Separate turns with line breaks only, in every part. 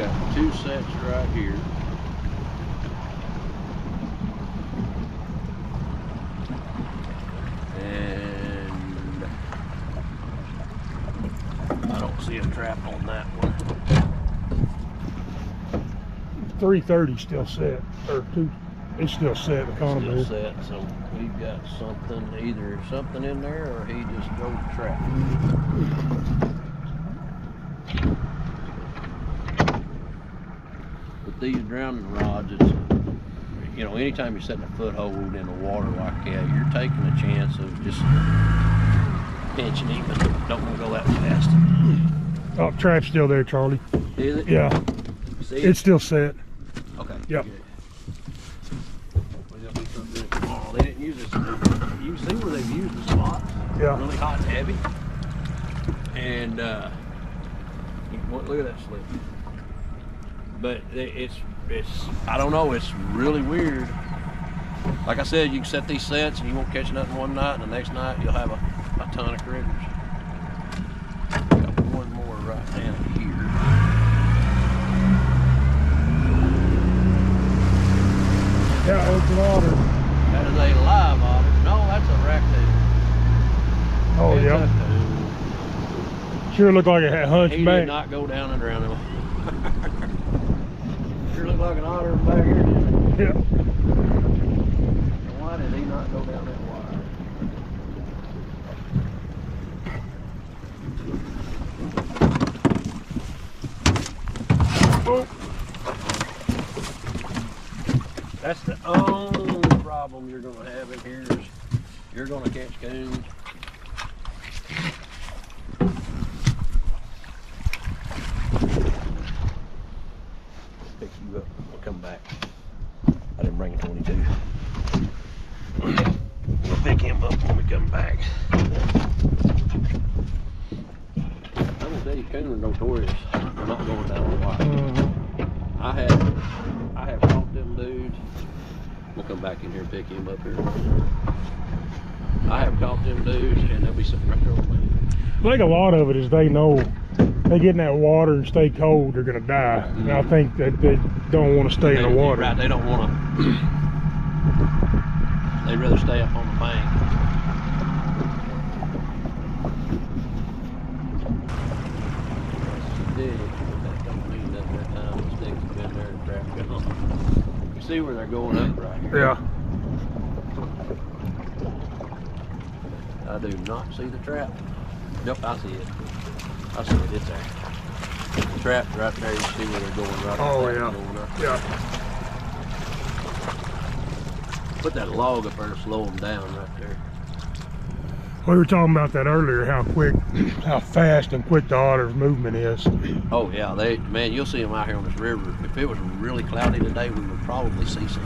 got 2 sets right here. And I don't see a trap on that one.
330 still set, or 2. It's still set. The
Still
Connor
set, so we've got something, either something in there or he just drove the trap. With these drowning rods, it's, you know, anytime you're setting a foothold in the water like that, you're taking a chance of just pinching him, but don't want to go that fast.
Oh, trap's still there, Charlie.
Is it?
Yeah.
See
It's still set.
Okay.
Yep.
Good. Oh, they didn't use this. You can see where they've used the spots.
Yeah.
Really hot and heavy. And look at that slip. But it's I don't know, it's really weird. Like I said, you can set these sets and you won't catch nothing one night, and the next night you'll have a ton of critters. Got one more right down here.
Yeah, open otter.
That is a live otter. No, that's a raccoon.
Oh,
It's
yeah.
a coon.
Sure looked like it had hunched
He
back.
did not go down and drown him. Sure looked like an otter back here, didn't it?
Yeah.
Why did he not go down that wire?
Oh.
That's the only problem you're going to have in here is you're going to catch coons. Pick you up. We'll come back. I didn't bring a 22. We'll pick him up when we come back. I'm gonna tell you, coons are notorious for not going down the wire. I have caught them dudes. We'll come back in here and pick him up here. I have caught them dudes, and they'll be sitting right there on me.
I think a lot of it is they know they get in that water and stay cold, they're gonna die. And I think that they don't want to stay in the water.
Right, they don't want to. They'd rather stay up on the bank. Stick, that don't mean that that time the sticks have been there and trap gone. You see where they're going up right here?
Yeah.
I do not see the trap. Nope, I see it. I see it, it's there. The trap's right there, you see where they're going right
Oh,
there,
yeah.
going up.
Yeah.
Put that log up there to slow them down right there.
We were talking about that earlier, how fast and quick the otter's movement is.
Oh yeah, man, you'll see them out here on this river. If it was really cloudy today, we would probably see some.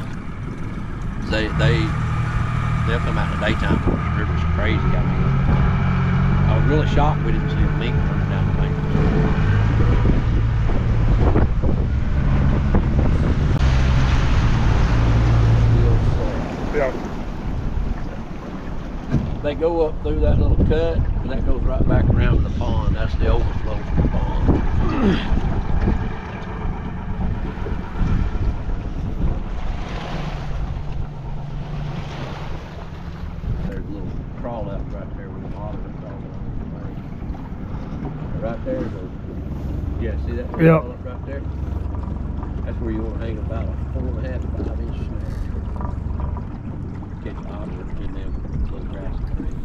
They'll come out in the daytime. This river's crazy. I mean, I was really shocked we didn't see a mink running down the bank.
Yeah.
They go up through that little cut, and that goes right back around to the pond. That's the overflow from the pond. There's a little crawl out right there with the water right there. Yeah, see that crawl
Yep.
up right there? That's where you want to hang about a 4.5 to 5 inch snare. Catch otter in them little grassy trees.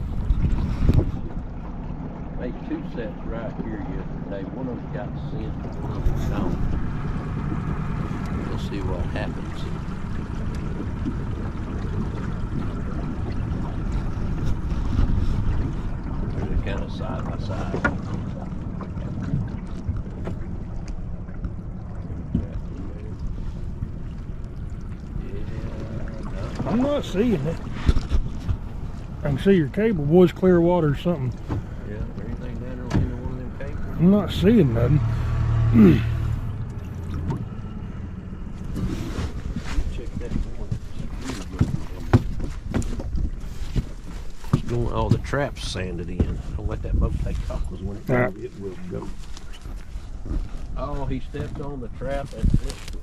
Made 2 sets right here yesterday. One of them got sent, one of them don't. We'll see what happens. They're kind of side by side.
I'm not seeing it. I can see your cable, boys, clear water or something.
Yeah, everything down there in one of them cables.
I'm not seeing nothing.
Check that one. Oh, the trap's sanded in. Don't let that boat take off, because when it
Right.
goes, it will go. Oh, he stepped on the trap and flipped it.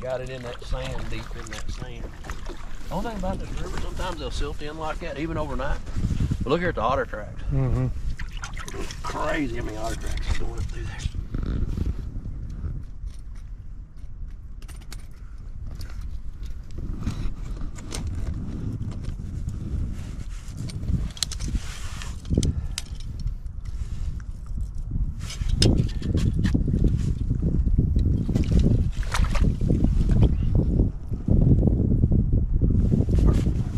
Got it in that sand, deep in that sand. The only thing about this river, sometimes they'll silt in like that, even overnight. But look here at the otter tracks.
Mm-hmm.
Crazy how many otter tracks are going up through there.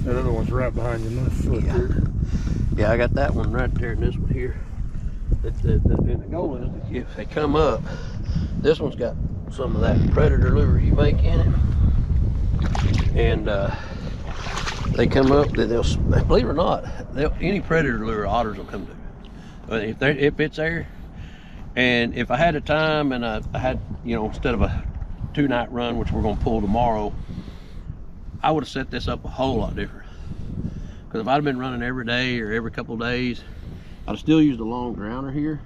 That other one's right behind you.
Yeah, I got that one right there and this one here. And the goal is that if they come up, this one's got some of that predator lure you make in it. And they come up, they'll, believe it or not, any predator lure otters will come to. If it's there, and if I had the time and I had, you know, instead of a 2-night run, which we're gonna pull tomorrow, I would have set this up a whole lot different. Because if I'd have been running every day or every couple of days, I'd have still used a long drowner here.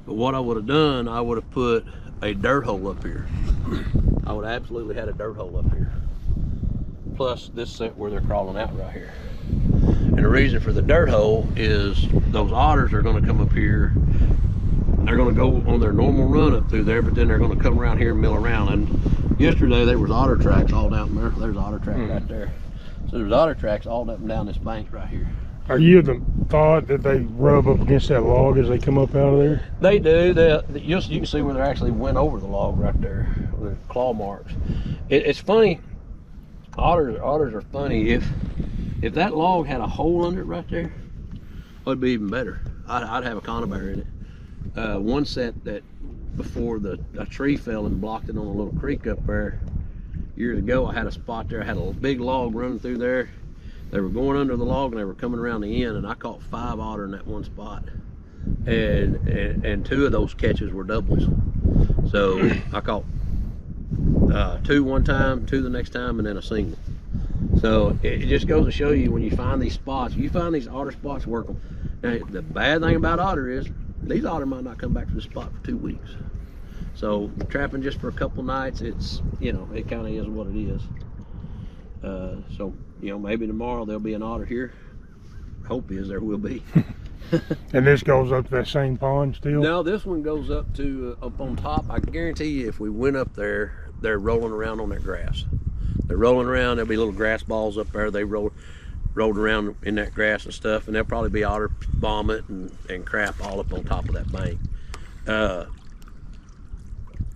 But what I would have done, I would have put a dirt hole up here. I would have absolutely had a dirt hole up here. Plus this set where they're crawling out right here. And the reason for the dirt hole is those otters are gonna come up here. They're gonna go on their normal run up through there, but then they're gonna come around here and mill around. And yesterday there was otter tracks all down there. There's otter track right there. So there's otter tracks all up and down this bank right here.
Are you the thought that they rub up against that log as they come up out of there?
They do. You can see where they actually went over the log right there, the claw marks. It's funny. Otters are funny. If that log had a hole under it right there, it would be even better. I'd have a conibear in it. One set that before a tree fell and blocked it on a little creek up there years ago, I had a spot there. I had a big log running through there. They were going under the log and they were coming around the end, and I caught 5 otter in that one spot. And 2 of those catches were doubles. So I caught 2 one time, 2 the next time, and then a single. So it just goes to show you, when you find these spots, you find these otter spots, work them. Now, the bad thing about otter is these otter might not come back to the spot for 2 weeks. So trapping just for a couple nights, it's, you know, it kind of is what it is. So, you know, maybe tomorrow there'll be an otter here. Hope is there will be.
And this goes up to that same pond still?
No, this one goes up to up on top. I guarantee you, if we went up there, they're rolling around on that grass. They're rolling around. There'll be little grass balls up there. They rolled around in that grass and stuff, and there'll probably be otter vomit and crap all up on top of that bank.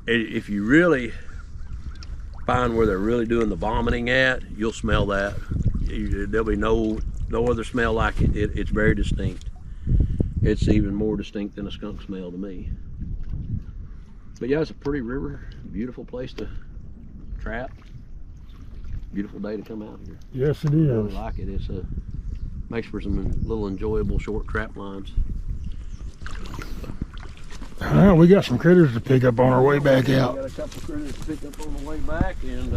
If you really find where they're really doing the vomiting at, you'll smell that. There'll be no other smell like it. It's very distinct. It's even more distinct than a skunk smell to me. But yeah, it's a pretty river, beautiful place to trap. Beautiful day to come out here.
Yes, it
I
is.
really like it. It's makes for some little enjoyable short trap lines.
All right, we got some critters to pick up on our way back out.
We got a couple critters to pick up on the way back, and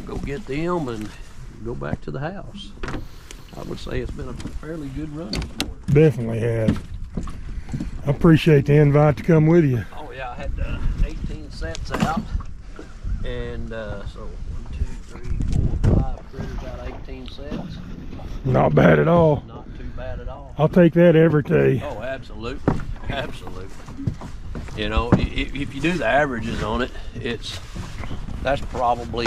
go get them and go back to the house. I would say it's been a fairly good run this morning.
Definitely has. I appreciate the invite to come with you.
Oh yeah, I had 18 sets out, and so 1, 2, 3, 4, 5 critters out of 18 sets.
Not bad at all.
Not too bad at all.
I'll take that every day.
Oh, absolutely, absolutely. You know, if you do the averages on it, that's probably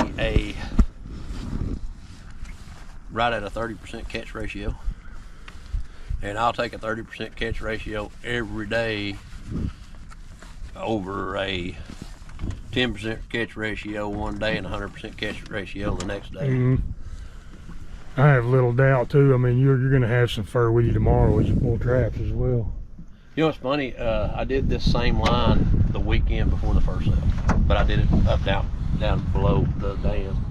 right at a 30% catch ratio. And I'll take a 30% catch ratio every day over a 10% catch ratio one day and 100% catch ratio the next day.
Mm-hmm. I have little doubt too. I mean, you're going to have some fur with you tomorrow as you pull traps as well.
You know, it's funny. I did this same line the weekend before the first set, but I did it up down below the dam.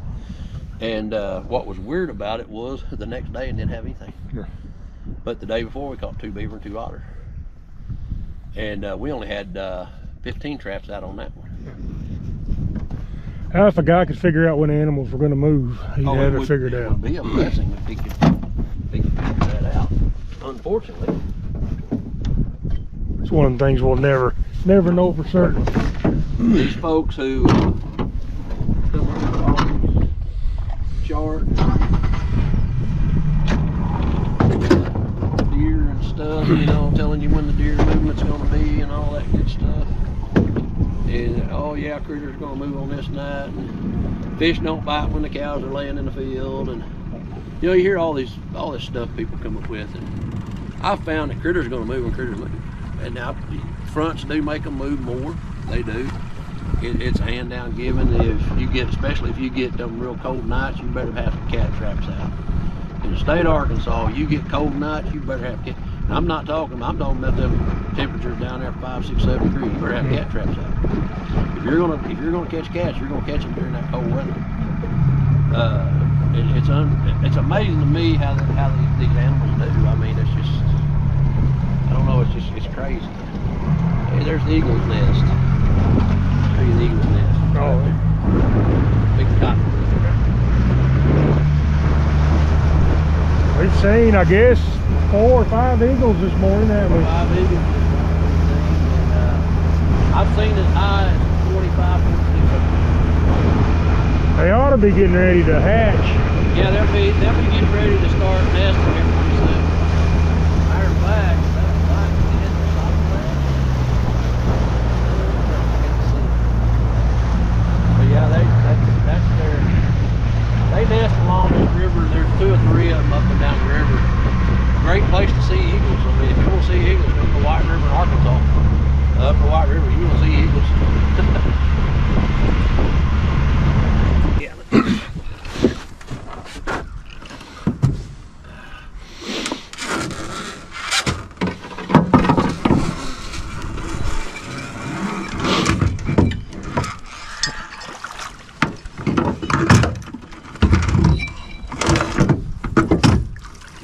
And what was weird about it was the next day it didn't have anything.
Yeah.
But the day before we caught 2 beaver and 2 otter. And we only had 15 traps out on that one.
If a guy could figure out when animals were going to move, he'd have it figured
It
out.
would be a blessing if he could figure that out. Unfortunately,
It's one of the things we'll never know for certain.
these folks who come up with all these charts, deer and stuff, you know, telling you when the deer movement's going to be and all that good stuff. And oh yeah, critters going to move on this night. And fish don't bite when the cows are laying in the field. And you know, you hear all this stuff people come up with. And I found that critters are going to move when critters move. And now fronts do make them move more. They do. It's a hand down given. If you get, especially if you get them real cold nights, you better have some cat traps out. In the state of Arkansas, you get cold nights, you better have cat. And I'm talking about them temperatures down there 5, 6, 7 degrees. You better have cat traps out. If you're gonna catch cats, you're gonna catch them during that cold weather. It's amazing to me how these animals do. I mean, it's just, I don't know. It's crazy. Hey, there's the eagle's nest. Show you the eagle's nest.
Oh,
Big cotton.
we've seen, I guess, 4 or 5 eagles this morning, haven't we?
5 eagles. And, I've seen as high as 45, 46.
They ought to be getting ready to hatch.
Yeah, they'll be getting ready to start nesting here pretty soon. Ironback, that's like the solid. But yeah, that's their. They nest along this river. There's 2 or 3 of them up and down the river. Great place to see eagles. I mean, if you want to see eagles, go to the White River in Arkansas. Up the White River, you will see eagles. Yeah.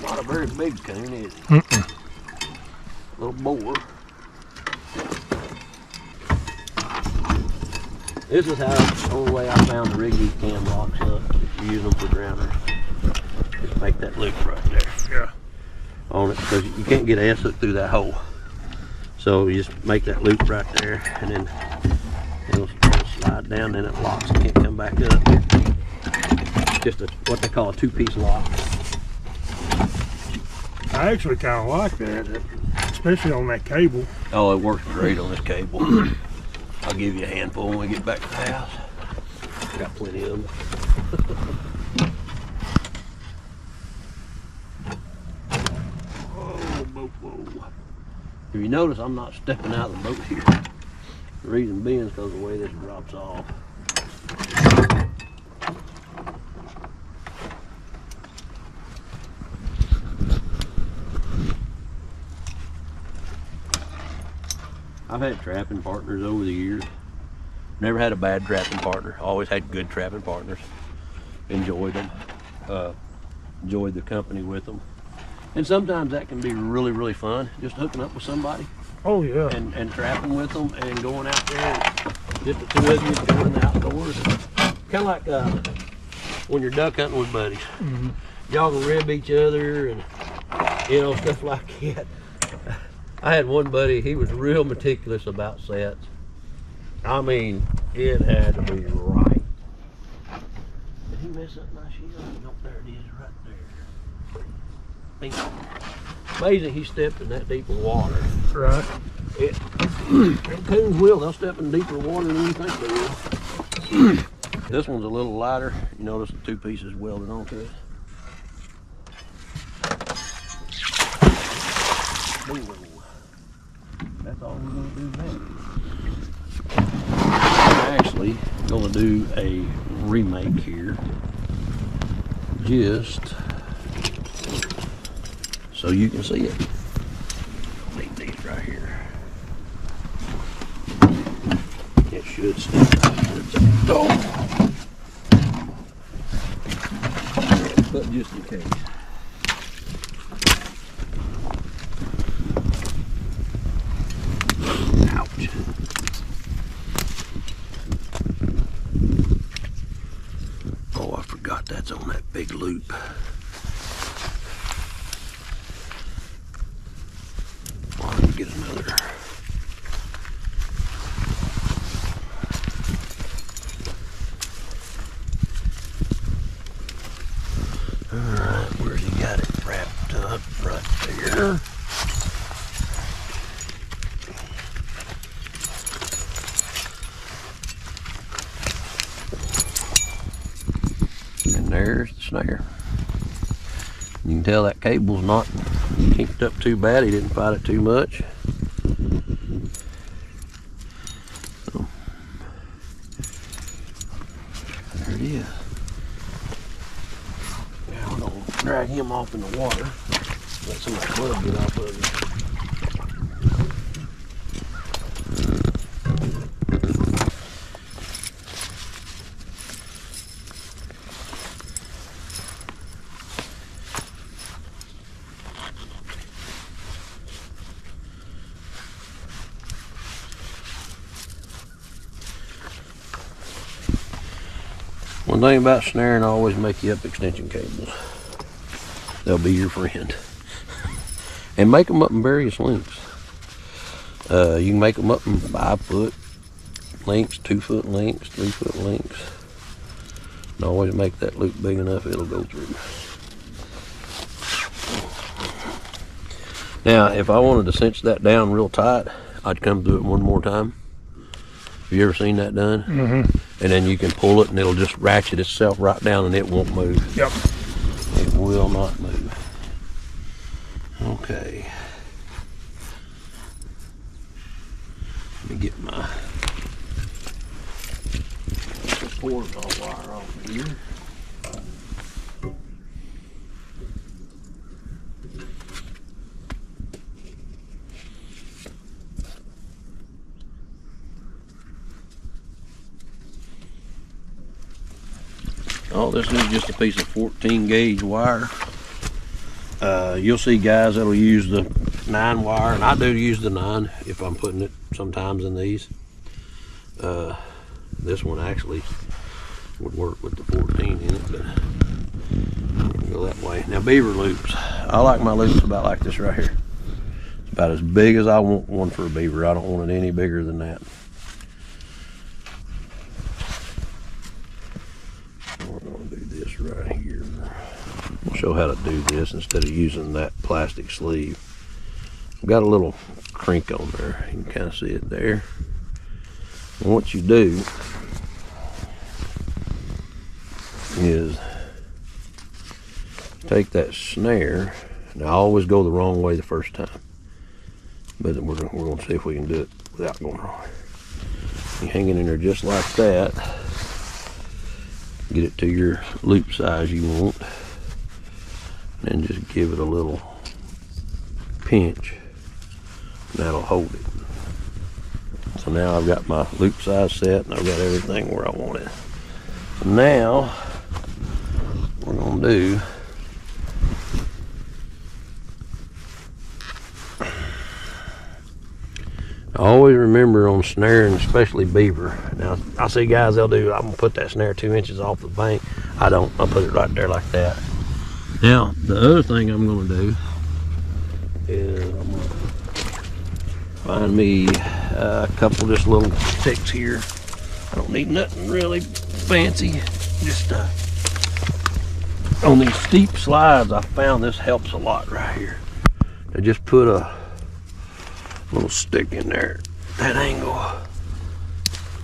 Not a very big coon, is he? Little boar. This is how the only way I found to rig these cam locks up. If you use them for grounders, just make that loop right there.
Yeah.
On it, because you can't get ass hook through that hole. So you just make that loop right there, and then it'll slide down, and it locks. It can't come back up. Just what they call a 2-piece lock.
I actually kind of like that, especially on that cable.
Oh, it works great on this cable. I'll give you a handful when we get back to the house. Got plenty of them. Whoa. If you notice, I'm not stepping out of the boat here. The reason being is because of the way this drops off. I've had trapping partners over the years. Never had a bad trapping partner. Always had good trapping partners. Enjoyed them. Enjoyed the company with them. And sometimes that can be really, really fun. Just hooking up with somebody
Oh yeah.
and trapping with them and going out there and just the 2 of you doing the outdoors. Kind of like when you're duck hunting with buddies.
Mm-hmm.
Y'all can rib each other and you know, stuff like that. I had one buddy, he was real meticulous about sets. I mean, it had to be right. Did he mess up my shield? Nope, there it is, right there. Amazing he stepped in that deep of water.
Right.
Them coons will, they'll step in deeper water than you think they will. This one's a little lighter. You notice the 2 pieces welded onto it. Bingo. That's all we're going to do now. I'm actually going to do a remake here, just so you can see it. Leave these right here. It should stay. But just in case. Ouch. on that big loop. Let me get another. Alright, where's he got it wrapped up? Right there. And there's the snare. You can tell that cable's not kinked up too bad. He didn't fight it too much. So, there it is. Now I'm gonna drag him off in the water. Let some of that blood get off of him. One thing about snaring, always make you up extension cables. They'll be your friend. And make them up in various lengths. You can make them up in 5-foot lengths, 2-foot lengths, 3-foot lengths. And always make that loop big enough, it'll go through. Now, if I wanted to cinch that down real tight, I'd come through it one more time. Have you ever seen that done?
Mm-hmm.
And then you can pull it and it'll just ratchet itself right down and it won't move.
Yep.
It will not move. Okay. Let me get my support wire off here. Oh, this is just a piece of 14 gauge wire. You'll see guys that'll use the 9 wire, and I do use the 9 if I'm putting it sometimes in these. This one actually would work with the 14 in it, but I'm gonna go that way. Now, beaver loops. I like my loops about like this right here. It's about as big as I want one for a beaver. I don't want it any bigger than that. We're going to do this right here. I'll show how to do this instead of using that plastic sleeve. I've got a little crink on there. You can kind of see it there. And what you do is take that snare. Now, I always go the wrong way the first time, but we're going to see if we can do it without going wrong. You hang it in there just like that. Get it to your loop size you want, and just give it a little pinch. That'll hold it. So now I've got my loop size set and I've got everything where I want it. So now we're going to do I always remember on snaring, especially beaver. Now, I see guys, they'll do, I'm gonna put that snare 2 inches off the bank. I don't, I'll put it right there like that. Now, the other thing I'm gonna do is I'm gonna find me a couple of just little ticks here. I don't need nothing really fancy. Just on these steep slides, I found this helps a lot right here. To just put a little stick in there at that angle,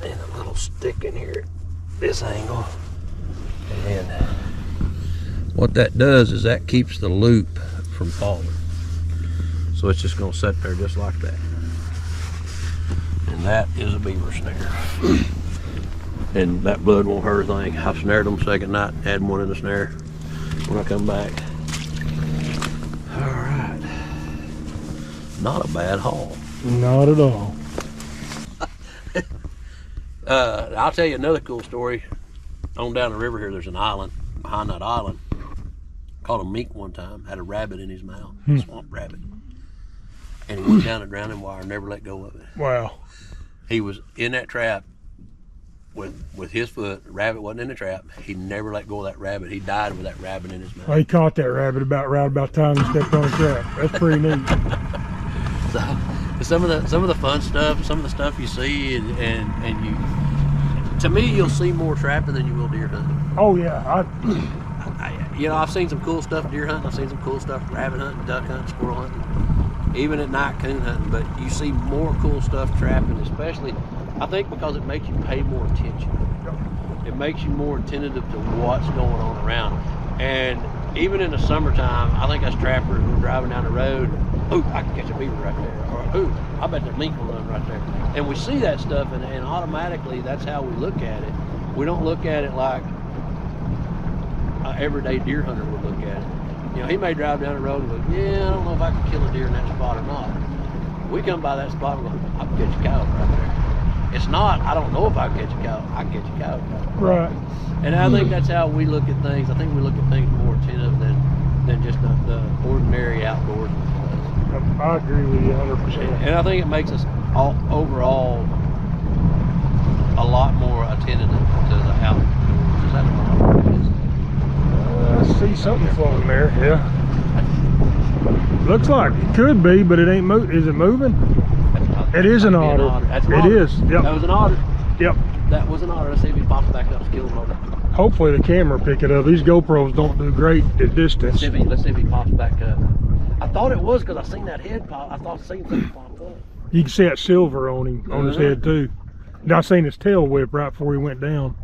and a little stick in here at this angle, and what that does is that keeps the loop from falling. So it's just going to sit there just like that, and that is a beaver snare. And that blood won't hurt a thing. I've snared them second night, had one in the snare when I come back. All right. Not a bad haul.
Not at all.
I'll tell you another cool story. On down the river here, there's an island. Behind that island, caught a mink one time. Had a rabbit in his mouth, swamp rabbit. And he went down a drowning wire and never let go of it.
Wow.
He was in that trap with his foot. The rabbit wasn't in the trap. He never let go of that rabbit. He died with that rabbit in his mouth.
Well, he caught that rabbit right about time he stepped on the trap. That's pretty neat.
So some of the fun stuff, some of the stuff you see, and you, to me, you'll see more trapping than you will deer hunting.
Oh yeah,
I've seen some cool stuff deer hunting. I've seen some cool stuff rabbit hunting, duck hunting, squirrel hunting, even at night coon hunting. But you see more cool stuff trapping, especially, I think, because it makes you pay more attention. It makes you more attentive to what's going on around. And even in the summertime, I think us trappers, we're driving down the road, ooh, I can catch a beaver right there. Or, ooh, I bet there's mink will run right there. And we see that stuff, and automatically that's how we look at it. We don't look at it like an everyday deer hunter would look at it. He may drive down the road and go, yeah, I don't know if I can kill a deer in that spot or not. We come by that spot and go, I can catch a cow right there. It's not, I don't know if I can catch a cow, I can catch a cow.
right.
And I think that's how we look at things. I think we look at things more attentive than just the ordinary outdoors.
I agree with you 100%.
And I think it makes us overall a lot more attentive to the outdoors. Is that
I see something floating there. Yeah. Looks like it could be, but it ain't moving. Is it moving? It is an otter.
That's
it is. Yep.
That was an otter.
Yep.
That was an otter. Let's see if he pops back up. Kill him over.
Hopefully the camera pick it up. These GoPros don't do great at distance.
Let's see if he pops back up. I thought it was because I seen that head pop. I thought I seen something pop up.
You can see that silver on him, on his head too. And I seen his tail whip right before he went down.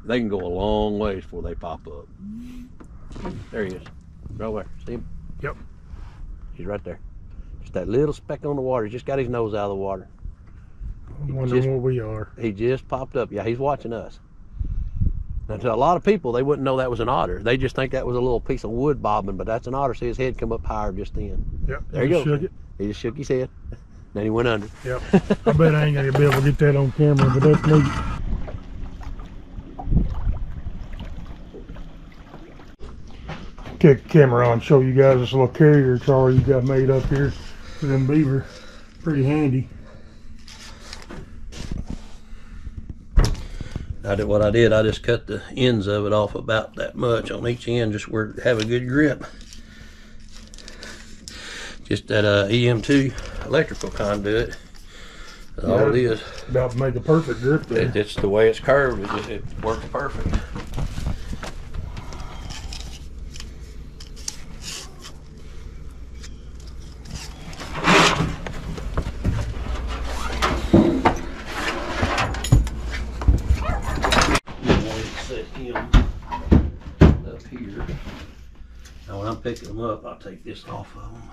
They can go a long ways before they pop up. There he is. Right over there. See him?
Yep.
He's right there. Just that little speck on the water. He just got his nose out of the water.
I'm wondering where we are.
He just popped up. Yeah, he's watching us. Now, to a lot of people, they wouldn't know that was an otter. They just think that was a little piece of wood bobbing, but that's an otter. See his head come up higher just then.
Yep.
There you go.
Shook it.
He just shook his head. Then he went under.
Yep. I bet I ain't gonna be able to get that on camera, but that's neat. Kick the camera on, show you guys this little carrier Charlie you got made up here for them beaver. Pretty handy.
What I did, I just cut the ends of it off about that much on each end, just where it have a good grip. Just that EM2 electrical conduit. That's all it is.
About to make a perfect grip there.
It's the way it's curved. It works perfect. Now when I'm picking them up, I'll take this off of them.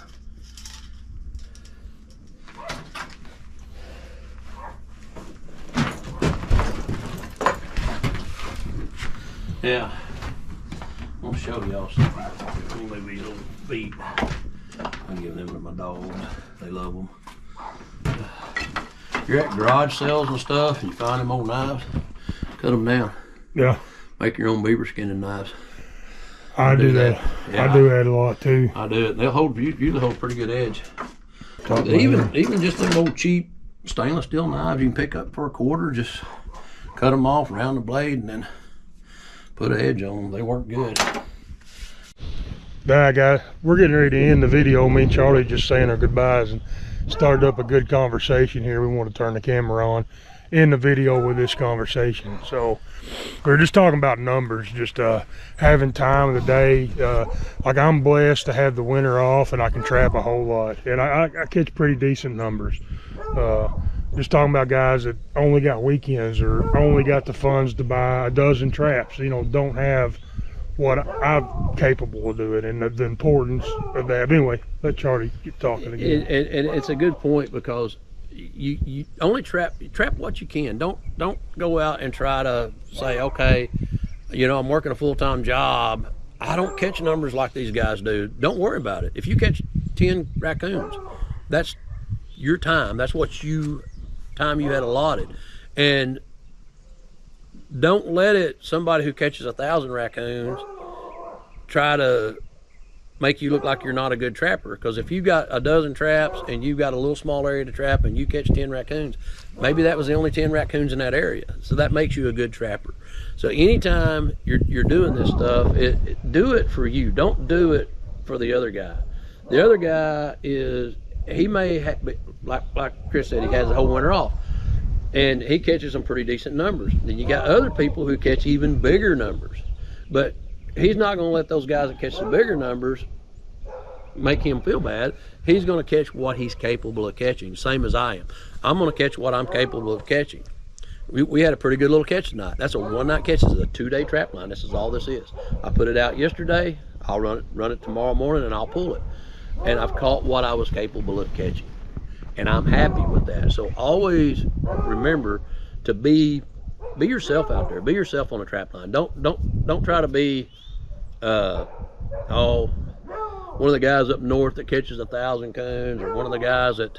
Yeah, I'm gonna show y'all something. Maybe these little feet. I'm giving them to my dogs. They love them. You're at garage sales and stuff, and you find them old knives, cut them down.
Yeah.
Make your own beaver skinning knives.
I do that. Yeah, I do that a lot too.
I do it. They'll usually hold pretty good edge. Even just them old cheap stainless steel knives you can pick up for $1, just cut them off around the blade and then put an edge on them. They work good.
Alright guys, we're getting ready to end the video. Me and Charlie just saying our goodbyes and started up a good conversation here. We want to turn the camera on, end the video with this conversation. So we're just talking about numbers, just having time of the day. Like I'm blessed to have the winter off and I can trap a whole lot, and I catch pretty decent numbers. Just talking about guys that only got weekends or only got the funds to buy a dozen traps, don't have what I'm capable of doing, and the importance of that. But anyway, let Charlie get talking again.
And it's a good point, because you only trap what you can. Don't go out and try to say, okay, I'm working a full-time job, I don't catch numbers like these guys do. Don't worry about it. If you catch 10 raccoons, that's your time. That's time you had allotted. And don't let somebody who catches 1,000 raccoons try to make you look like you're not a good trapper. Because if you've got a dozen traps and you've got a little small area to trap and you catch 10 raccoons, maybe that was the only 10 raccoons in that area. So that makes you a good trapper. So anytime you're doing this stuff, do it for you. Don't do it for the other guy. The other guy he may like Chris said, he has the whole winter off, and he catches some pretty decent numbers. Then you got other people who catch even bigger numbers, but he's not going to let those guys that catch the bigger numbers make him feel bad. He's going to catch what he's capable of catching, same as I am. I'm going to catch what I'm capable of catching. We had a pretty good little catch tonight. That's a one-night catch. This is a 2-day trap line. This is all this is. I put it out yesterday. I'll run it tomorrow morning, and I'll pull it. And I've caught what I was capable of catching, and I'm happy with that. So always remember to be yourself out there. Be yourself on a trap line. Don't try to be one of the guys up north that catches 1,000 coons, or one of the guys that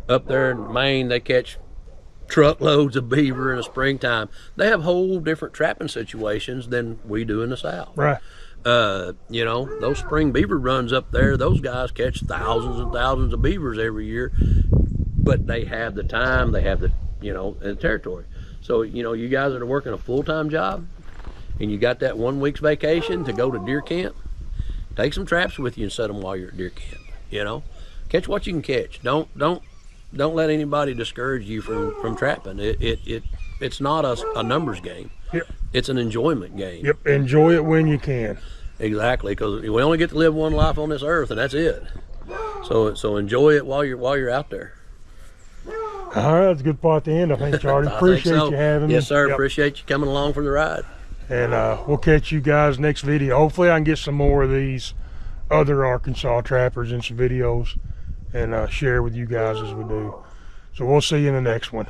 up there in Maine, they catch truckloads of beaver in the springtime. They have whole different trapping situations than we do in the South.
Right.
You know, those spring beaver runs up there, those guys catch thousands and thousands of beavers every year, but they have the time, they have the, and the territory. So, you guys that are working a full-time job and you got that 1 week's vacation to go to deer camp, take some traps with you and set them while you're at deer camp. Catch what you can catch. Don't let anybody discourage you from trapping. It's not a numbers game.
Yep.
It's an enjoyment game.
Yep. Enjoy it when you can.
Exactly, because we only get to live one life on this earth, and that's it. So enjoy it while you're out there.
All right, that's a good part to end, I think, Charlie. Appreciate you having me.
Yes, sir.
Yep.
Appreciate you coming along for the ride.
And we'll catch you guys next video. Hopefully I can get some more of these other Arkansas trappers in some videos and share with you guys as we do. So we'll see you in the next one.